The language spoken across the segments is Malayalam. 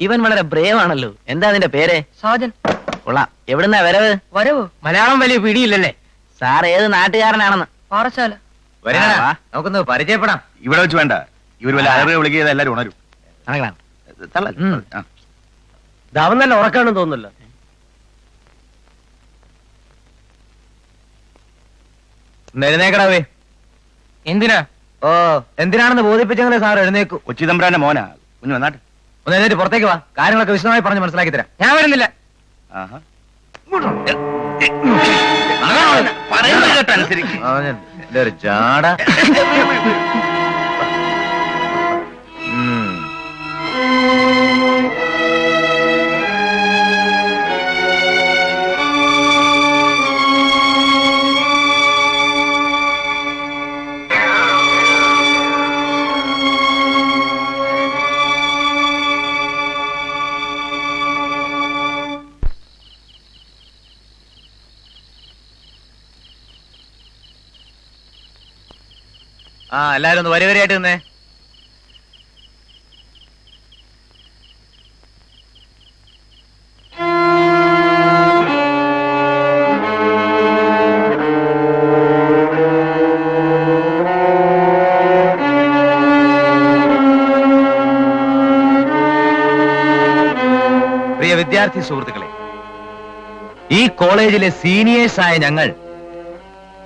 ഇവൻ വളരെ ബ്രേവ് ആണല്ലോ. എന്താ അതിന്റെ പേര്? സാജൻ. കൊള്ളാം. എവിടുന്നാ വരവ്? വരവ് മലയാളം വലിയ പിടിയില്ലല്ലേ? സാർ ഏത് നാട്ടുകാരനാണെന്ന്? പാറശാല. നമുക്കൊന്ന് പരിചയപ്പെടാം. ഇവിടെ വെച്ച് വേണ്ട. ഇവർ വല്ല അലറി വിളിക്കുക എല്ലാരും ഉണരും. അവൻ നല്ല ഉറക്കാണെന്ന് തോന്നുന്നല്ലോ. എഴുന്നേക്കടാവേ. എന്തിനാ? ഓ, എന്തിനാണെന്ന് ബോധിപ്പിച്ചെങ്ങനെ സാർ എഴുന്നേക്കൂ. കൊച്ചി തമ്പ്രാന്റെ മോനാ. കുഞ്ഞു വന്നാട്ടെ. ഒന്ന് എഴുന്നേറ്റ് പുറത്തേക്ക് വാ. കാര്യങ്ങളൊക്കെ വിശദമായി പറഞ്ഞ് മനസ്സിലാക്കി തരാം. ഞാൻ വരുന്നില്ല. ഒരു ചാട. എല്ലാരും ഒന്ന് വരി വരിയായിട്ട് നിന്നേ. പ്രിയ വിദ്യാർത്ഥി സുഹൃത്തുക്കളെ, ഈ കോളേജിലെ സീനിയേഴ്സായ ഞങ്ങൾ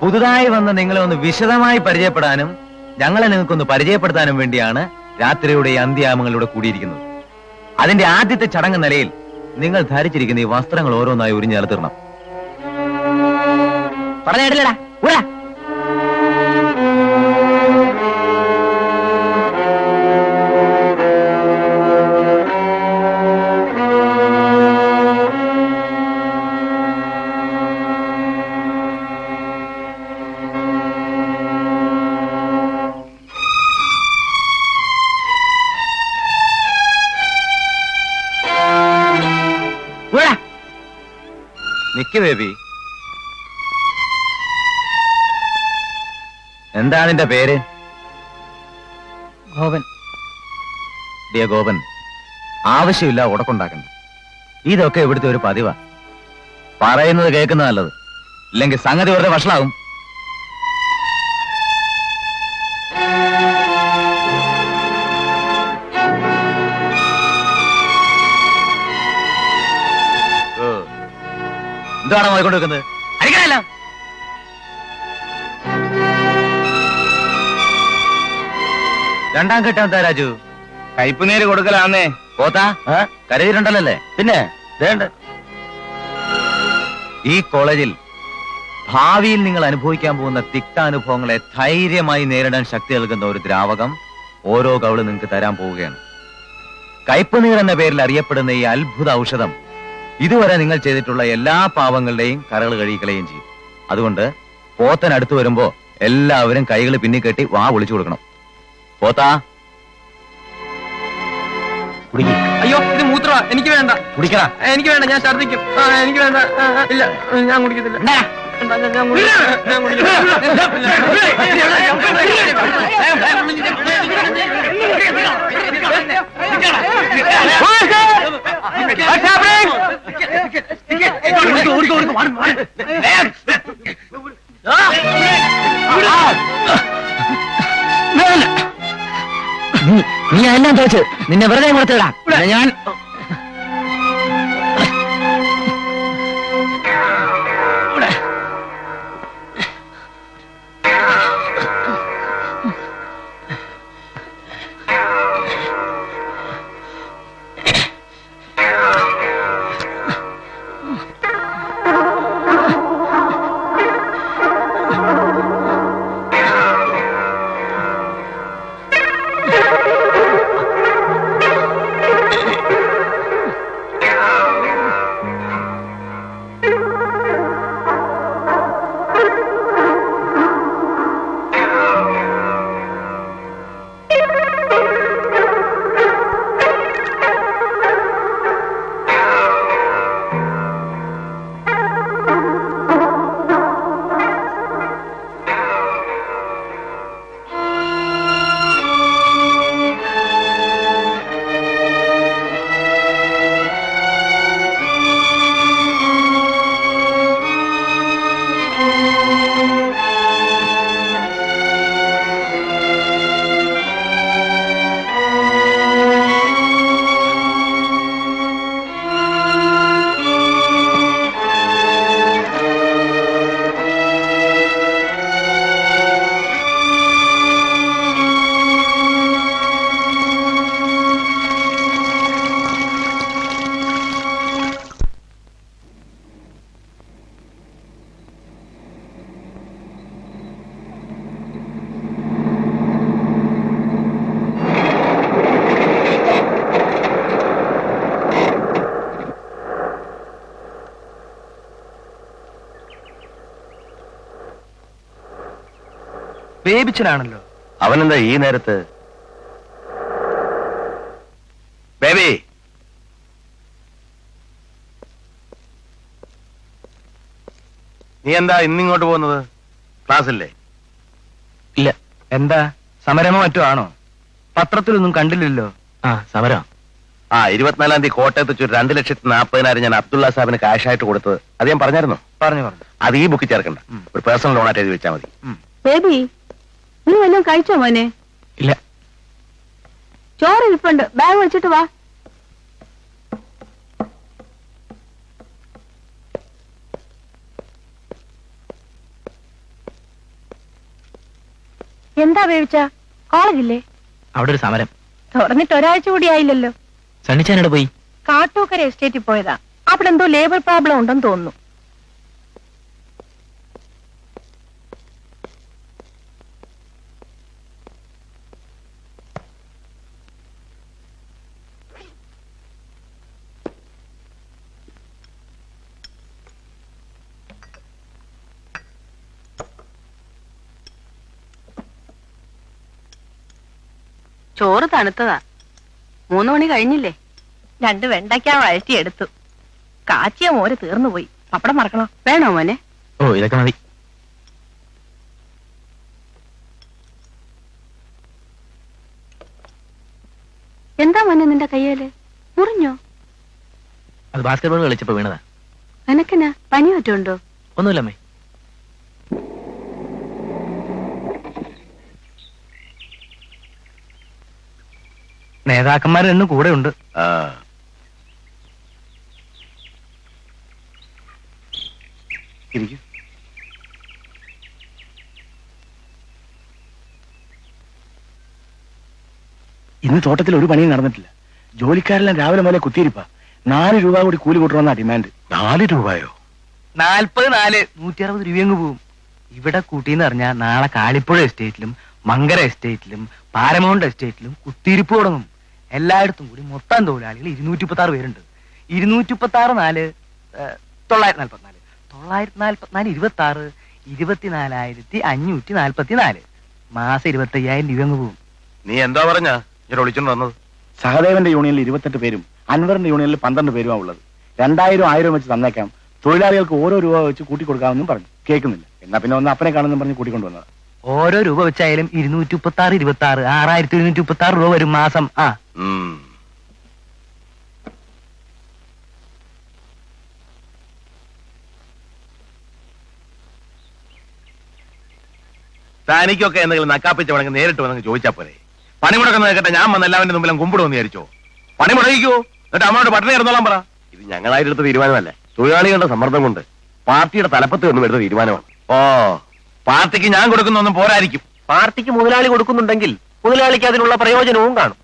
പുതുതായി വന്ന നിങ്ങളെ ഒന്ന് വിശദമായി പരിചയപ്പെടാനും ഞങ്ങളെ നിങ്ങൾക്കൊന്ന് പരിചയപ്പെടുത്താനും വേണ്ടിയാണ് രാത്രിയുടെ ഈ അന്ത്യാമങ്ങളിലൂടെ കൂടിയിരിക്കുന്നത്. അതിന്റെ ആദ്യത്തെ ചടങ്ങ് നിലയിൽ നിങ്ങൾ ധരിച്ചിരിക്കുന്ന ഈ വസ്ത്രങ്ങൾ ഓരോന്നായി ഉരിഞ്ഞേർത്തിടണം. പറഞ്ഞിട്ടില്ലടാ. നിക്ക് ബേബി. എന്താ നിന്റെ പേര്? ഗോപൻ. ഡിയ ഗോപൻ, ആവശ്യമില്ല ഉടക്കുണ്ടാക്കണ്ട. ഇതൊക്കെ ഇവിടുത്തെ ഒരു പതിവാ. പറയുന്നത് കേൾക്കുന്നത് നല്ലത്, ഇല്ലെങ്കിൽ സംഗതി വെറുതെ വഷളാവും. എന്താണ് നോയിക്കൊണ്ട് വെക്കുന്നത്? അടിക്കണല്ലോ. രണ്ടാം ഘട്ടം എന്താ രാജു? കയ്പുനീര് കൊടുക്കലാന്നേ. പോത്താ കരുതിയിട്ടുണ്ടല്ലേ? പിന്നെ ഈ കോളേജിൽ ഭാവിയിൽ നിങ്ങൾ അനുഭവിക്കാൻ പോകുന്ന തിക്താനുഭവങ്ങളെ ധൈര്യമായി നേരിടാൻ ശക്തി നൽകുന്ന ഒരു ദ്രാവകം ഓരോ കവള് നിങ്ങൾക്ക് തരാൻ പോവുകയാണ്. കയ്പുനീർ എന്ന പേരിൽ അറിയപ്പെടുന്ന ഈ അത്ഭുത ഔഷധം ഇതുവരെ നിങ്ങൾ ചെയ്തിട്ടുള്ള എല്ലാ പാവങ്ങളുടെയും കരകൾ കഴിയുകയും ചെയ്യും. അതുകൊണ്ട് പോത്തൻ അടുത്ത് വരുമ്പോ എല്ലാവരും കൈകൾ പിന്നിക്കെട്ടി വാ വിളിച്ചു കൊടുക്കണം. പോത്താ കുടിക്ക. അയ്യോ, ഇത് മൂത്ര. എനിക്ക് വേണ്ട. കുടിക്കണ. എനിക്ക് വേണ്ട, ഞാൻ ഛർദിക്കും. എനിക്ക് വേണ്ട. ഇല്ല, ഞാൻ കുടിക്കത്തില്ല. നീ എല്ലാം തോച്ച് നിന്നെ വെറുതെ കൊടുത്തിടാ. ഞാൻ ബേബിച്ചനാണല്ലോ. അവനെന്താ ഈ നേരത്ത്? ബേബി, നീ എന്താ ഇന്നിങ്ങോട്ട് പോകുന്നത്? ക്ലാസ്സില്ലേ? ഇല്ല. എന്താ സമരമോ മറ്റോ ആണോ? പത്രത്തിലൊന്നും കണ്ടില്ലല്ലോ. ആ സമരം. 24-ാം തീയതി കോട്ടയത്ത് വെച്ച് 2,40,000 ഞാൻ അബ്ദുള്ള സാഹിബിന് കാശായിട്ട് കൊടുത്തത് അത് ഞാൻ പറഞ്ഞായിരുന്നോ? പറഞ്ഞു. അത് ഈ ബുക്കിൽ ചേർക്കണ്ട, ഒരു പേഴ്സണൽ ലോണായിട്ട് എഴുതി വെച്ചാൽ മതി. ബേബി, നീ വല്ലതും കഴിച്ചോ മോനെ? ഇല്ല. ചോറ് ഇരിപ്പുണ്ട്, ബാഗ് വെച്ചിട്ട് വാ. എന്താ വേവിച്ച? കോളേജില്ലേ? അവിടെ ഒരു സമരം. തുറന്നിട്ട് ഒരാഴ്ച കൂടി ആയില്ലല്ലോ. സണ്ണിച്ചാനോട് പോയി. കാട്ടൂക്കര എസ്റ്റേറ്റിൽ പോയതാ. അവിടെ എന്തോ ലേബർ പ്രോബ്ലം ഉണ്ടെന്ന് തോന്നുന്നു. ചോറ് തണുത്തതാ. 3 മണി കഴിഞ്ഞില്ലേ? 2 വെണ്ടയ്ക്ക വഴറ്റിയെടുത്തു. കാച്ചിയ മോര് തീർന്നുപോയി. പപ്പടം മറക്കണോ? വേണോ മോനെ? ഓ ഇതൊക്കെ മതി. എന്താ മോനെ നിന്റെ കയ്യില്? മുറിഞ്ഞോ? അത് ബാസ്കറ്റ് ബോൾ കളിച്ചപ്പോ വീണതാ. നിനക്കെന്നാ പനി പറ്റുണ്ടോ? ഒന്നുമില്ലമ്മേ. നേതാക്കന്മാർ എന്നും കൂടെ ഉണ്ട്. ഇന്ന് തോട്ടത്തിൽ ഒരു പണിയും നടന്നിട്ടില്ല. ജോലിക്കാരെല്ലാം രാവിലെ മുതലേ കുത്തിയിരിപ്പാ. 4 രൂപ കൂടി കൂലി കൂട്ടണമെന്നാ ഡിമാൻഡ്. 4 രൂപയോ? 40 160 രൂപയങ്ങ് പോവും. ഇവിടെ കൂട്ടിന്ന് പറഞ്ഞാൽ നാളെ കാളിപ്പുഴ എസ്റ്റേറ്റിലും മങ്കര എസ്റ്റേറ്റിലും പാരമൗണ്ട് എസ്റ്റേറ്റിലും കുത്തിയിരിപ്പ് തുടങ്ങും. എല്ലായിടത്തും കൂടി മൊത്തം തൊഴിലാളികൾ 236 പേരുണ്ട്. 236 944 944 26 24,544 മാസം 25,000 രൂപ അങ്ങ് പോവും. നീ എന്താ പറഞ്ഞ ഞാൻ വിളിച്ചോണ്ട് വന്നത്? സഹദേവന്റെ യൂണിയനിൽ 28 പേരും അൻവറിന്റെ യൂണിയനിൽ 12 പേരുമാണ് ഉള്ളത്. 2000 1000 വെച്ച് തന്നേക്കാം. തൊഴിലാളികൾക്ക് ഓരോ രൂപ വെച്ച് കൂട്ടിക്കൊടുക്കാമെന്നും പറഞ്ഞു. കേൾക്കുന്നില്ല. എന്നാ പിന്നെ ഒന്ന് അപ്പനെ കാണുമെന്നും പറഞ്ഞ് കൂട്ടിക്കൊണ്ടുവന്നത്. ഓരോ രൂപ വെച്ചായാലും 236 26 6,236 രൂപ വരും മാസം. തനിക്കൊക്കെ എന്തെങ്കിലും നക്കാപ്പിച്ച വേണമെങ്കിൽ നേരിട്ട് വന്നെങ്കിൽ ചോദിച്ചാ പോരെ. പണി മുടക്കുന്ന കേട്ടെ ഞാൻ വന്ന് എല്ലാവരുടെ മുമ്പിലും കുമ്പിടുമെന്ന് വിചാരിച്ചോ? പണി മുടക്കിക്കോ, എന്നിട്ട് അമ്മയോട് പട്ടിണി കിടന്നോളാൻ പറ. ഇത് ഞങ്ങളായിട്ട് എടുത്ത തീരുമാനമല്ല, തൊഴിലാളികളുടെ സമ്മർദ്ദം കൊണ്ട് പാർട്ടിയുടെ തലപ്പത്ത് നിന്നും എടുത്ത തീരുമാനമാണ്. പാർട്ടിക്ക് ഞാൻ കൊടുക്കുന്നൊന്നും പോരായിരിക്കും. പാർട്ടിക്ക് മുതലാളി കൊടുക്കുന്നുണ്ടെങ്കിൽ മുതലാളിക്ക് അതിനുള്ള പ്രയോജനവും കാണും.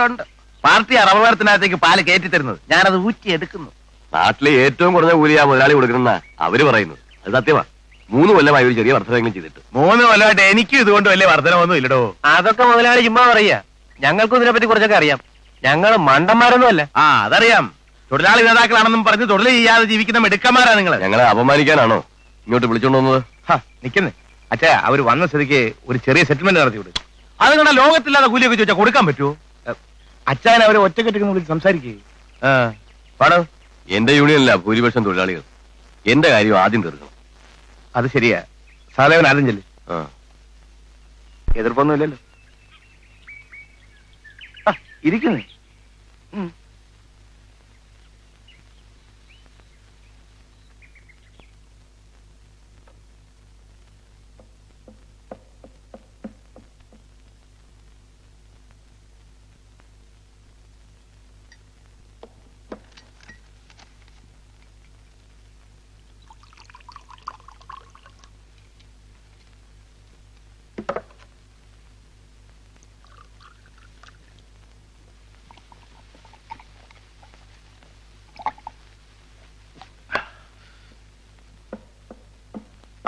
ഉണ്ട്. പാർട്ടി അറവത്തിനകത്തേക്ക് പാല് കയറ്റി തരുന്നത്, ഞാനത് ഊറ്റിയെടുക്കുന്നു. നാട്ടിലെ ഏറ്റവും കുറഞ്ഞ കൂലിയാ മുതലാളി കൊടുക്കുന്ന അവര് പറയുന്നത്. അത് സത്യമാ. 3 കൊല്ലമായി ഒരു ചെറിയ വർധനയെങ്കിലും ചെയ്തിട്ട്. 3 കൊല്ലമായിട്ട് എനിക്കും ഇതുകൊണ്ട് വലിയ വർധനമൊന്നും ഇല്ലടോ. അതൊക്കെ മുതലാളി ചുമ്മാ പറയാ. ഞങ്ങൾക്കും ഇതിനെപ്പറ്റി കുറച്ചൊക്കെ അറിയാം. ഞങ്ങൾ മണ്ടന്മാരൊന്നും അല്ല. അതറിയാം. തൊഴിലാളി നേതാക്കളാണെന്നും പറഞ്ഞ് തൊഴിൽ ചെയ്യാതെ ജീവിക്കുന്ന മിടുക്കന്മാരാ നിങ്ങൾ. ഞങ്ങളെ അപമാനിക്കാനാണോ ഇങ്ങോട്ട് വിളിച്ചോണ്ട് വന്നത്? നിക്കുന്നേ അച്ഛാ, അവര് വന്ന സ്ഥിതിക്ക് ഒരു ചെറിയ സെറ്റിൽമെന്റ് നടത്തിവിടും. അത് കണ്ട ലോകത്തില്ലാതെ കൂലിയൊക്കെ ചോദിച്ചാൽ കൊടുക്കാൻ പറ്റുമോ? അച്ഛൻ അവരെ ഒറ്റക്കെട്ടിന്ന് വിളിച്ച് സംസാരിക്കുകയും. പാടോ, എന്റെ യൂണിയനില്ല ഭൂരിപക്ഷം തൊഴിലാളികൾ. എന്റെ കാര്യം ആദ്യം തീർക്കണം. അത് ശരിയാ. സഹദേവൻ ആദ്യം ചെല്ലു. എതിർപ്പൊന്നുമില്ലല്ലോ. ഇരിക്കുന്നേ.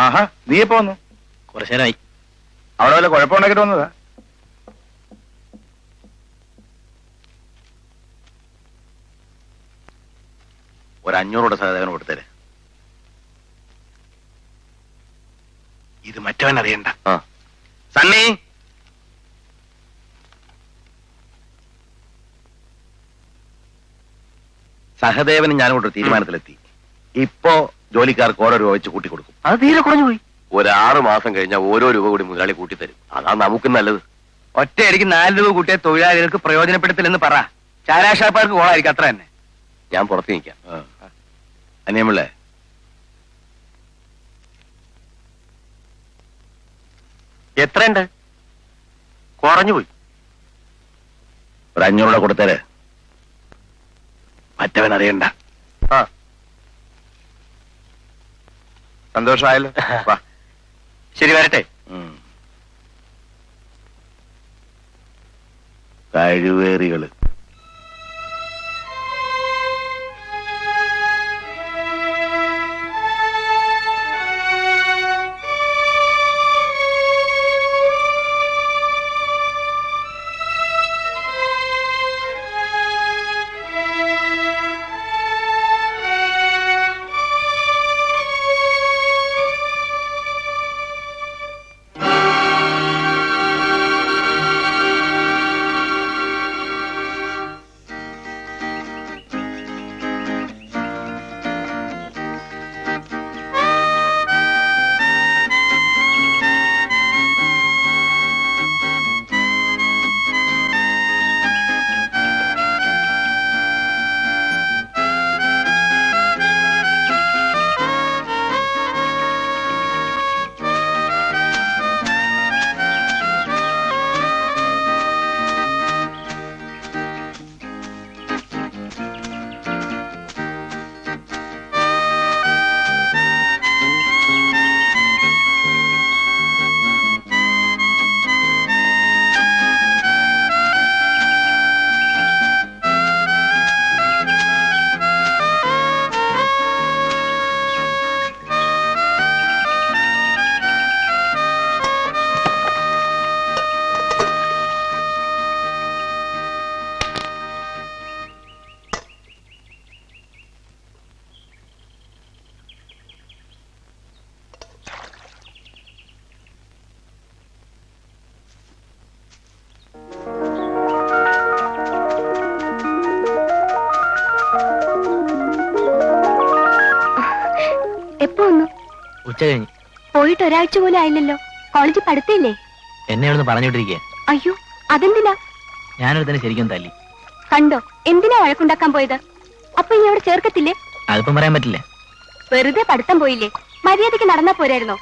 ആഹാ, നീ എപ്പോ വന്നു? കുറച്ചു നേരമായി. അവിടെ വല്ല കുഴപ്പമുണ്ടാക്കിട്ട് വന്നതാ? ഒരു 500 സഹദേവന് കൊടുത്തേരെ. ഇത് മറ്റവൻ അറിയണ്ട. സണ്ണി, സഹദേവന് ഞാനോട്ട് തീരുമാനത്തിലെത്തി. ഇപ്പോ ജോലിക്കാർക്ക് ഓരോ രൂപ വെച്ച് കൂട്ടിക്കൊടുക്കും. അത് തീരെ കുറഞ്ഞു പോയി. ഒരു 6 മാസം കഴിഞ്ഞാൽ ഓരോ രൂപ കൂടി മുതലാളി കൂട്ടിത്തരും. അതാ നമുക്ക് നല്ലത്. ഒറ്റയടിക്ക് 4 രൂപ കൂട്ടിയ തൊഴിലാളികൾക്ക് പ്രയോജനപ്പെടുത്തില്ലെന്ന് പറ. ചാരാഷാപ്പാർക്ക് കോളായിരിക്കും, അത്ര തന്നെ. ഞാൻ പുറത്ത് നിൽക്കാം. അനിയമിള്ളേ, എത്രയുണ്ട്? കുറഞ്ഞു പോയി. ഒരു 500 രൂപ കൊടുത്തേരെ. മറ്റവൻ അറിയണ്ട. ആ, സന്തോഷമായല്ലോ. വാ. ശരി, വരട്ടെ. കഴിവേറികള്. ഉച്ച കഴിഞ്ഞ്. പോയിട്ട് ഒരാഴ്ച പോലും ആയില്ലല്ലോ. കോളേജിൽ പഠിത്തയില്ലേ? എന്നെ ഒന്ന് പറഞ്ഞുകൊണ്ടിരിക്കുക. അയ്യോ, അതെന്തിനാ? ഞാനൊരു തന്നെ ശരിക്കും തല്ലി. കണ്ടോ, എന്തിനാ വഴക്കുണ്ടാക്കാൻ പോയത്? അപ്പൊ ഇനി അവിടെ ചേർക്കത്തില്ലേ? അതിപ്പം പറയാൻ പറ്റില്ല. വെറുതെ പഠിത്തം പോയില്ലേ? മര്യാദക്ക് നടന്നാ പോരായിരുന്നോ?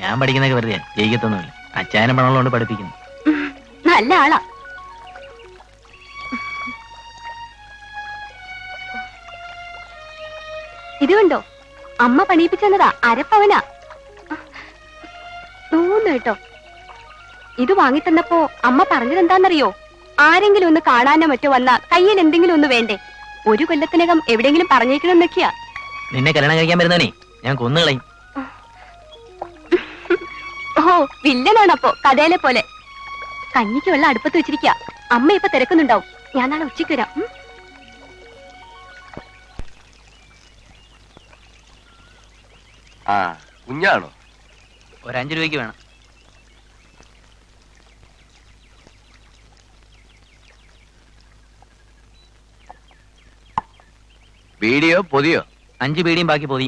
ഞാൻ പഠിക്കുന്നതൊക്കെ വെറുതെ, ജയിക്കത്തൊന്നുമില്ല. അച്ചായനം പണമുള്ളതുകൊണ്ട് പഠിപ്പിക്കുന്നു. നല്ല ആളാ. ഇത് കണ്ടോ, അമ്മ പണിയിപ്പിച്ചെന്നതാ, അരപ്പവനാ. തോന്നു കേട്ടോ. ഇത് വാങ്ങിത്തന്നപ്പോ അമ്മ പറഞ്ഞതെന്താന്നറിയോ? ആരെങ്കിലും ഒന്ന് കാണാനോ മറ്റോ വന്നാ കയ്യിൽ എന്തെങ്കിലും ഒന്ന് വേണ്ടേ? 1 കൊല്ലത്തിനകം എവിടെയെങ്കിലും പറഞ്ഞേക്കണമെന്നൊക്കെയാ. നിന്നെ കല്യാണം കഴിക്കാൻ വരുന്നവനെ ഞാൻ കൊന്നുകളയും. ഓ, വില്ലനാണപ്പോ, കഥയിലെ പോലെ. കഞ്ഞിക്ക് വെള്ളം അടുപ്പത്ത് വെച്ചിരിക്കുക. അമ്മ ഇപ്പൊ തിരക്കുന്നുണ്ടാവും. ഞാൻ നാളെ ഉച്ചയ്ക്ക് വരാം. ആ, കുഞ്ഞാണോ? ഒരു 5 രൂപയ്ക്ക് വേണം. ബീഡിയോ പൊതിയോ? 5 ബീഡിയും ബാക്കി പൊതി.